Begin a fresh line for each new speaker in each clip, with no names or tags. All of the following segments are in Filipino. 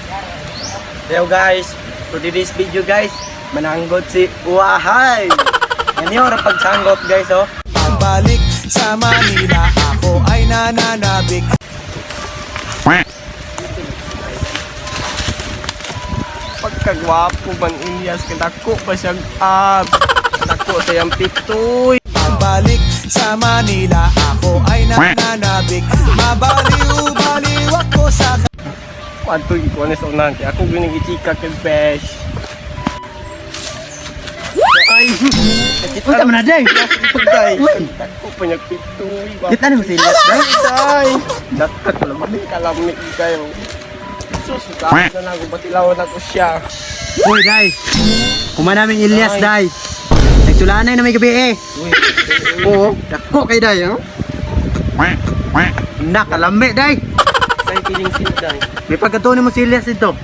Hello guys, for today's video guys, mananggot si Wahay. Yan yung pagsanggot guys oh.
Pabalik sa Manila, ako ay nananabik.
Pagkagwapo bang Ilyas, kadako pa siyang dako sa yung pitoy.
Pabalik sa Manila, ako ay nananabik. Mabaliw-baliw ako sa...
Pato ikuan sa unan, kaya ako ginigichika kay Besh. Ay,
Unsa man na day?
Day. Dako pa niyang pitoy.
Kita ni mo si Ilyas day.
Day. Dakat lamig kalamig kayo. Sus, kahit na lang batilawan ako siya.
Uy day. Kuma namin Ilyas day. Nagsulanay na may gabi eh. Oo, dako kay day oh. Nakalami day.
Say kiling sin Day.
May pagkatunin mo si Ilyas dito.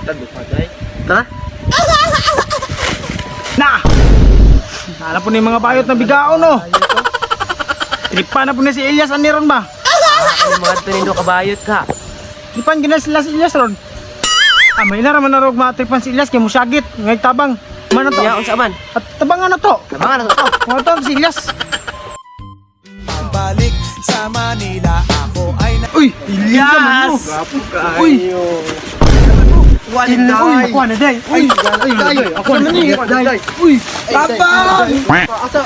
Tado pa Day.
Tara.
Na! Hala po ni mga bayot na bigao no. Inipan na po ni si Ilyas aniron ba?
Ano mga tanindo kabayot ka?
Inipan gina sila si Ilyas ron. May na raman na rog matripan si Ilyas kay musyagit ngay tabang. Mana to?
Ya unsa man?
At tabangan na to.
Tabangan na to.
Mga to si Ilyas.
Pabalik sa Manila, ako ay
Uy, Ilyas.
Gapo ka.
Uy.
Wali
Uy,
Day.
ako na day. Uy,
Ay, ako na ni day.
Uy, tabang.
Asa?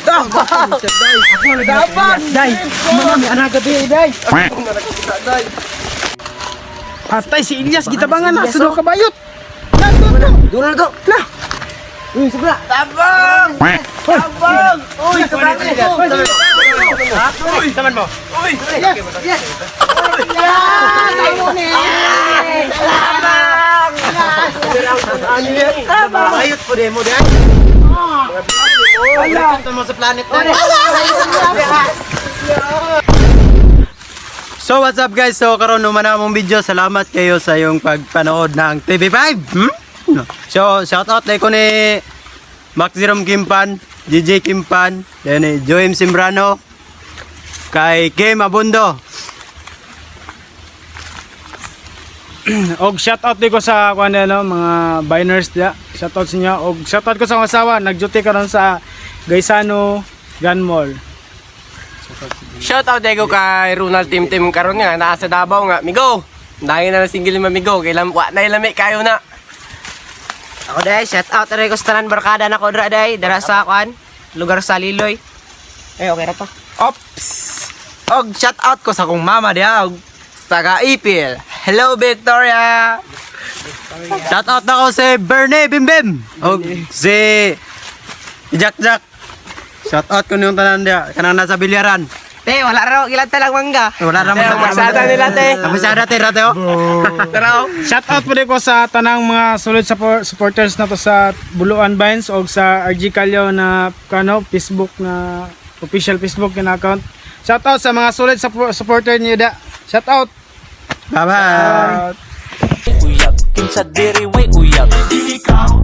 Tabang. Tabang.
Day. Mami anak gabi day.
Ako na nakita Day.
Patay si Ilyas gitabangan na sudo kabayot.
Dulo na to.
Na.
Uy, sobra.
Tabang! Tabang! Uy, tabang! Uy, taman mo. Uy!
Yes. Yes.
Tabang!
Ayot po demo day.
Wala ka mo sa planet na.
So what's up guys? So karon naman na among video. Salamat kayo sa yung pagpanood ng TV5. So shout out ko ni Max Jerome Kimpan, DJ Kimpan, then ni Joem Simbrano, kay Kim Abundo.
Og shoutout di ko sa kuan ano mga biners dia. Shoutout sa inyo og shoutout ko sa akong asawa nagduty karon sa Gaisano Gun Mall.
Shout out ko kay Ronald Tim karon nga naa sa Davao nga. Migo. Dahil na single mo migo kay wa na lami kayo na.
Ako day, shout out rin ko sa tanan barkada na ko dra day, dara sa kwan, lugar sa Liloy. Okay ra pa.
Ops. Og shout out ko sa kong mama dia og sa taga Ipil. Hello Victoria. Shout out na ko si Bernie Bimbim og si Jack. Shout out ko niyong tanan dia kanang nasa bilyaran.
Te, wala ra gilan talang mangga.
Wala naman sa
Masada nila te.
Masada te rate oh.
Tara.
Shoutout po din ko sa tanang mga solid supporters na to sa Buluan Vines o sa RG Calio na kano Facebook na official Facebook na account. Shoutout sa mga solid supporter niyo da. Shoutout.
Bye bye.
Uyab, kinsa diri way uyab. Ikaw